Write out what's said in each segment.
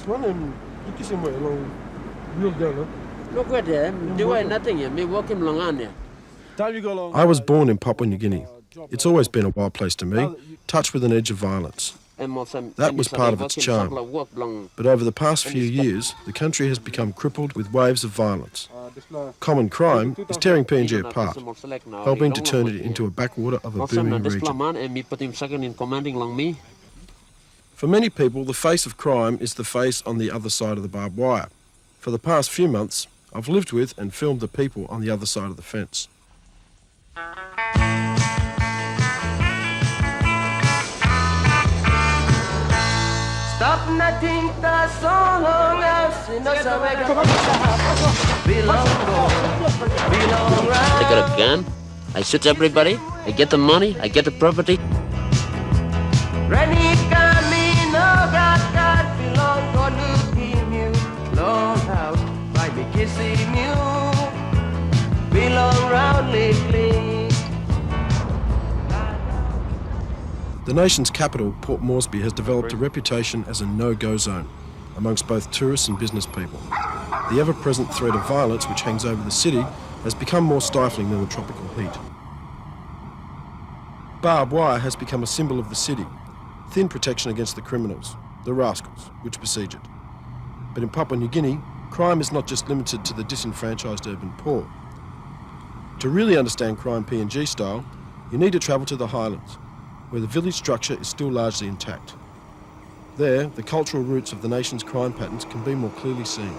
I was born in Papua New Guinea. It's always been a wild place to me, touched with an edge of violence. That was part of its charm. But over the past few years, the country has become crippled with waves of violence. Common crime is tearing PNG apart, helping to turn it into a backwater of a booming region. For many people, the face of crime is the face on the other side of the barbed wire. For the past few months, I've lived with and filmed the people on the other side of the fence. I got a gun, I shoot everybody, I get the money, I get the property. The nation's capital, Port Moresby, has developed a reputation as a no-go zone amongst both tourists and business people. The ever-present threat of violence which hangs over the city has become more stifling than the tropical heat. Barbed wire has become a symbol of the city, thin protection against the criminals, the Rascals, which besiege it. But in Papua New Guinea, crime is not just limited to the disenfranchised urban poor. To really understand crime PNG style, you need to travel to the highlands, where the village structure is still largely intact. There, the cultural roots of the nation's crime patterns can be more clearly seen.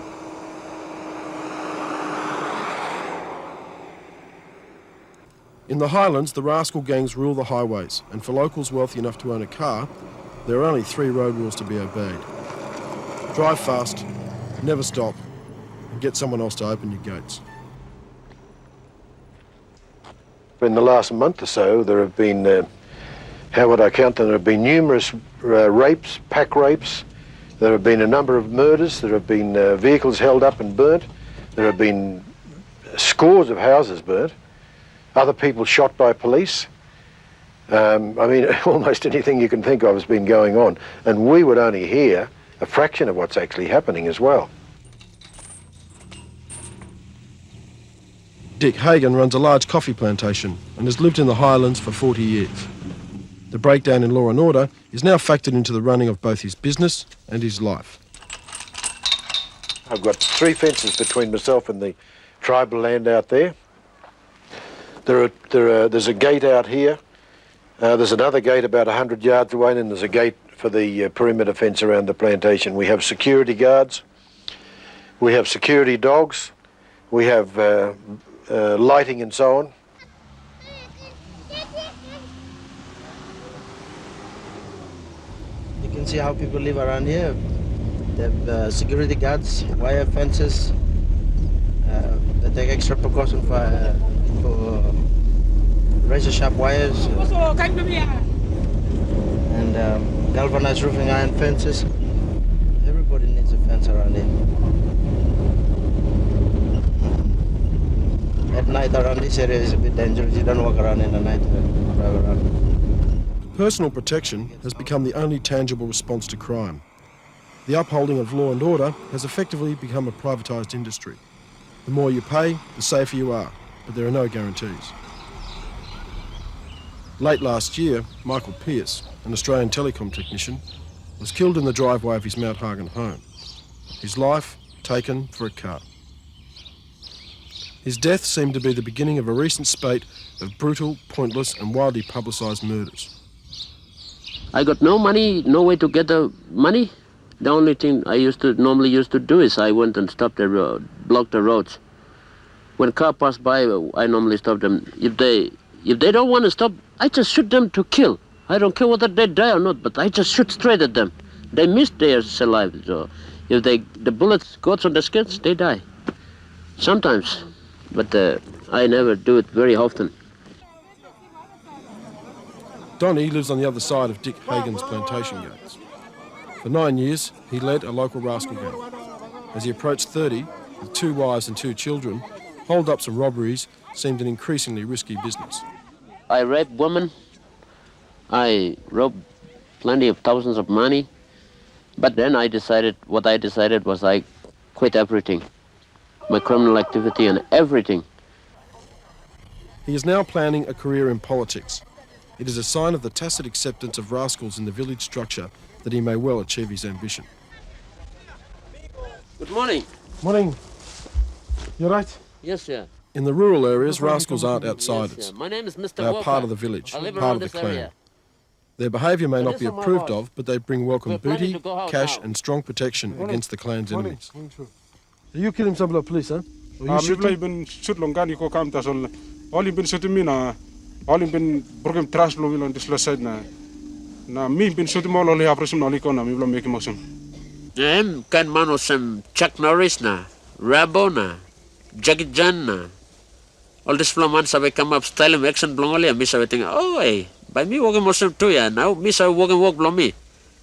In the highlands, the rascal gangs rule the highways, and for locals wealthy enough to own a car, there are only 3 road rules to be obeyed. Drive fast, never stop, and get someone else to open your gates. In the last month or so, there have been, how would I count them? There have been numerous rapes, pack rapes. There have been a number of murders. There have been vehicles held up and burnt. There have been scores of houses burnt. Other people shot by police. I mean, almost anything you can think of has been going on. And we would only hear a fraction of what's actually happening as well. Dick Hagon runs a large coffee plantation and has lived in the highlands for 40 years. The breakdown in law and order is now factored into the running of both his business and his life. I've got 3 fences between myself and the tribal land out there. There's a gate out here. There's another gate about 100 yards away, and then there's a gate for the perimeter fence around the plantation. We have security guards. We have security dogs. We have lighting and so on. You can see how people live around here. They have security guards, wire fences. They take extra precaution for razor sharp wires and galvanized roofing iron fences. Everybody needs a fence around here. At night around this area is a bit dangerous. You don't walk around in the night, drive around. Personal protection has become the only tangible response to crime. The upholding of law and order has effectively become a privatised industry. The more you pay, the safer you are, but there are no guarantees. Late last year, Michael Pearce, an Australian telecom technician, was killed in the driveway of his Mount Hagon home. His life taken for a car. His death seemed to be the beginning of a recent spate of brutal, pointless and widely publicised murders. I got no money, no way to get the money. The only thing I normally used to do is I went and stopped the road, blocked the roads. When car passed by, I normally stop them. If they don't want to stop, I just shoot them to kill. I don't care whether they die or not, but I just shoot straight at them. They miss, they are alive. So if the bullets go on the skins, they die. Sometimes, but I never do it very often. Donnie lives on the other side of Dick Hagon's plantation gates. For 9 years, he led a local rascal gang. As he approached 30, with 2 wives and 2 children, hold-ups and robberies seemed an increasingly risky business. I raped women. I robbed plenty of thousands of money. But then what I decided was I quit everything, my criminal activity and everything. He is now planning a career in politics. It is a sign of the tacit acceptance of rascals in the village structure that he may well achieve his ambition. Good morning. Morning. You right? Yes, sir. In the rural areas, rascals aren't Yes, outsiders. sir. My name is Mr. They are Walker. part of the village, I live part around of the this clan. area. Their behaviour may But not this be is my approved wife. of, but they bring welcome We're planning booty, to go out cash now. and strong protection against the clan's enemies. You killing some of the police, huh? Or you Mibla ibn shoot longani ko kam tasol. All ibn shoot mina. All ibn program trash lo wilon disla side na mi ibn shoot mo lo le apresum no liko na mibla make motion. Kan mano some Chuck Norris na, Rambo na, Jackie Chan na. All this flaman sabi come up style of action blong oli. Mi sabi think, oh hey, by me walking motion too ya now. Mi sabi walk blong me.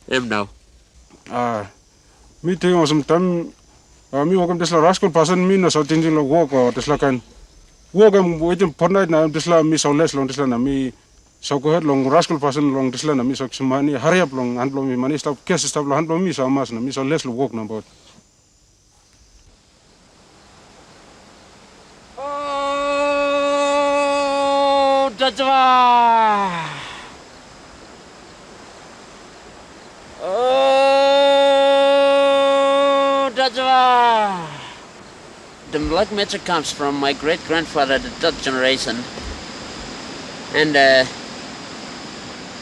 Now. Mi ting osum tam mi wakam disla rascal person mi na so changing lo walk or disla kan walk am waiting for night na disla mi so less long disla na mi so go ahead long rascal person long disla na mi so sumani hurry up long hand lo mi money stop cash stop lo hand lo mi so mas na mi so less lo walk na but Oh, Dajwa! Oh, Dajwa! The black magic comes from my great-grandfather, the third generation. And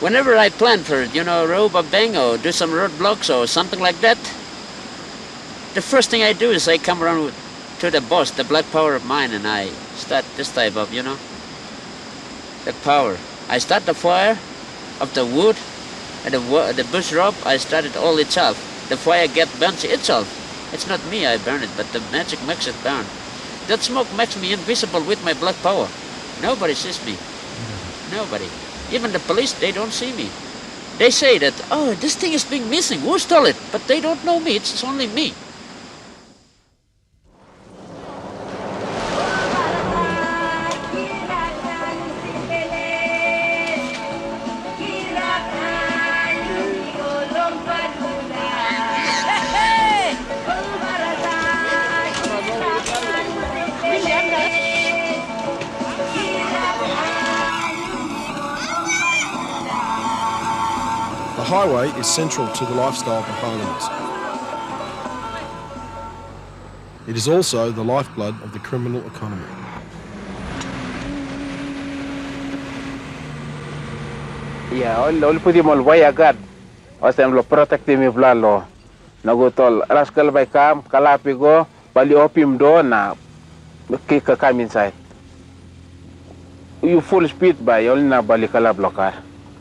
whenever I plan for it, rob a bank or do some roadblocks or something like that, the first thing I do is I come around to the boss, the black power of mine, and I start this type of, the power. I start the fire of the wood and the bush rope. I start it all itself. The fire gets burnt itself. It's not me I burn it, but the magic makes it burn. That smoke makes me invisible with my black power. Nobody sees me. Nobody. Even the police, they don't see me. They say that, oh, this thing is being missing. Who stole it? But they don't know me. It's only me. The highway is central to the lifestyle of the Highlanders. It is also the lifeblood of the criminal economy. Yeah, all pwede mo way agad. Osem lo protective mi vlalo. Nagutol rascal by kam kalapi go bali opim do na kick come inside. You full speed by only na bali kala blocker.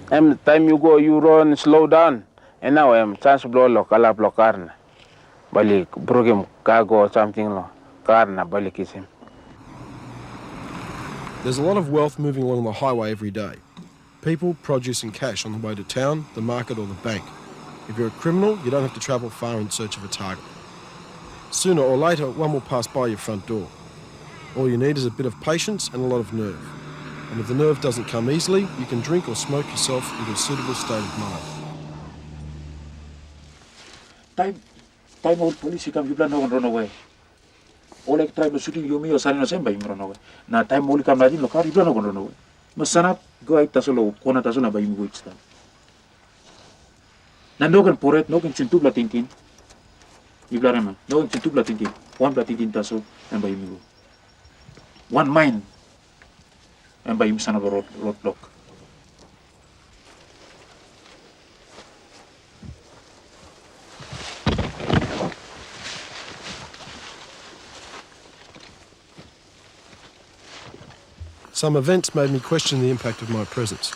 Time you go you run slow down and now chance blow lo kala blocker na. Bali program cargo or something lo car na bali kisim. There's a lot of wealth moving along the highway every day. People, produce and cash on the way to town, the market or the bank. If you're a criminal, you don't have to travel far in search of a target. Sooner or later, one will pass by your front door. All you need is a bit of patience and a lot of nerve. And if the nerve doesn't come easily, you can drink or smoke yourself into a suitable state of mind. Time old police come you plan no run away. All like time shooting you me or signing us by run away. Now time only come in car you plan no run away. Masanap go ay tasolo kona tasona ba yung wits ta. Nandogan poret no kan cintu blatintin. Iblara man. No kan cintu blatintin. One blatintin taso and by you. One mine and by him son of a roadblock. Some events made me question the impact of my presence,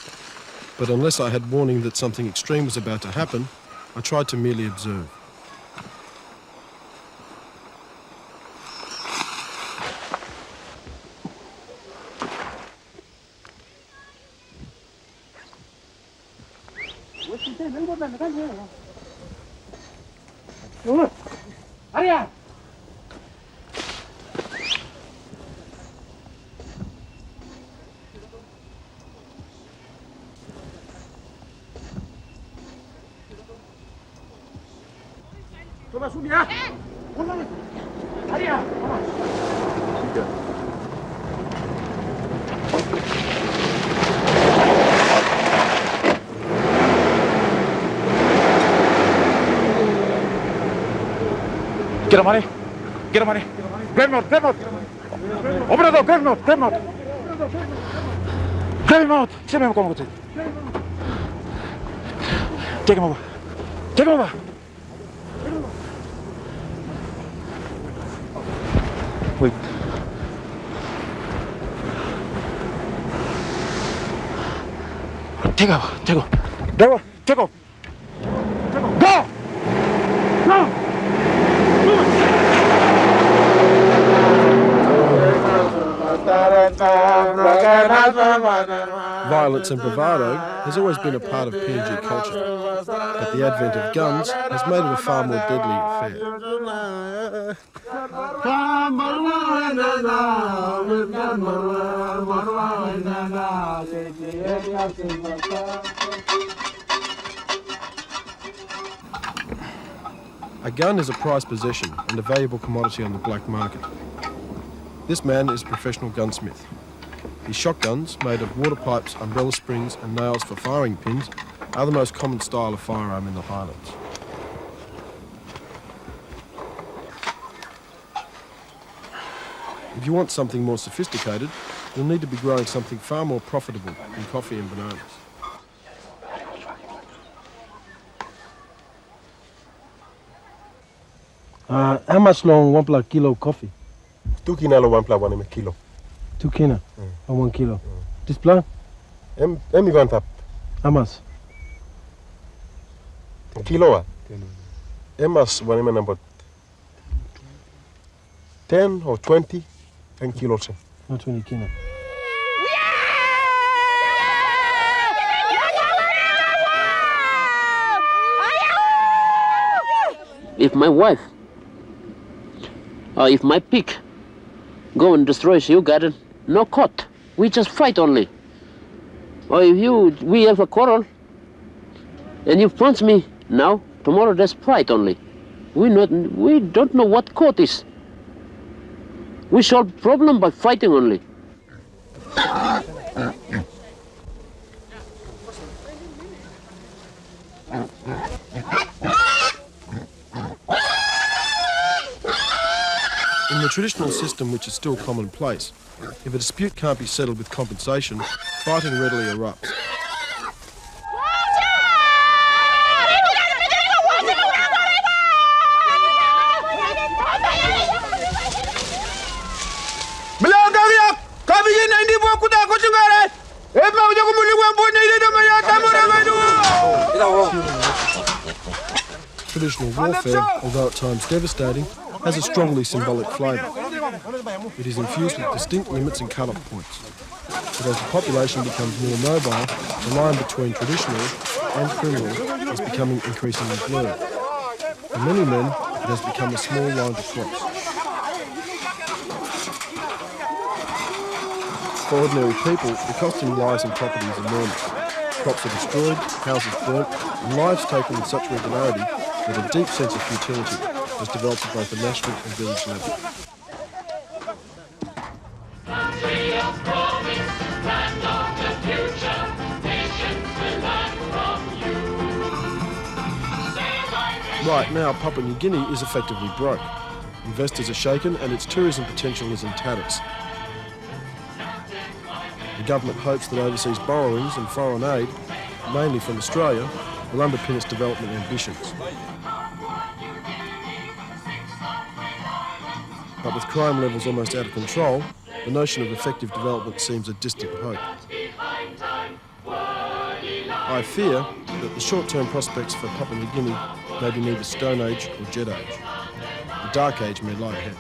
but unless I had warning that something extreme was about to happen, I tried to merely observe. Get him, honey. Get him, honey. Grab him out, grab him out. Open the door, grab him out, grab him out. Grab him out. Take him over. Take him over. Take him over. Wait. Take over, take over. Go! Take over. Go! Go! Violence and bravado has always been a part of PNG culture, but the advent of guns has made it a far more deadly affair. A gun is a prized possession and a valuable commodity on the black market. This man is a professional gunsmith. His shotguns, made of water pipes, umbrella springs and nails for firing pins, are the most common style of firearm in the Highlands. If you want something more sophisticated, you'll need to be growing something far more profitable than coffee and bananas. How much long 1 kilo coffee? 2 kina lo 1 kilo. 2 kina or 1 kilo. This plan? Em ivan tap. How much? Kilo. Emas one about 10 or 20 and kilos. Not 20 kina. If my wife or if my pig go and destroys your garden, no court. We just fight only. Or if we have a quarrel and you punch me now, tomorrow there's fight only. We don't know what court is. We solve problem by fighting only. In the traditional system, which is still commonplace, if a dispute can't be settled with compensation, fighting readily erupts. Traditional warfare, although at times devastating, has a strongly symbolic flavour. It is infused with distinct limits and cut-off points. But as the population becomes more mobile, the line between traditional and criminal is becoming increasingly blurred. For many men, it has become a small line to cross. For ordinary people, the cost in lives and property is enormous. Crops are destroyed, houses burnt, and lives taken with such regularity that a deep sense of futility has developed at both the national and village level. Right now, Papua New Guinea is effectively broke. Investors are shaken and its tourism potential is in tatters. The government hopes that overseas borrowings and foreign aid, mainly from Australia, will underpin its development ambitions. But with crime levels almost out of control, the notion of effective development seems a distant hope. I fear that the short-term prospects for Papua New Guinea may be neither Stone Age or Jet Age. The Dark Age may lie ahead.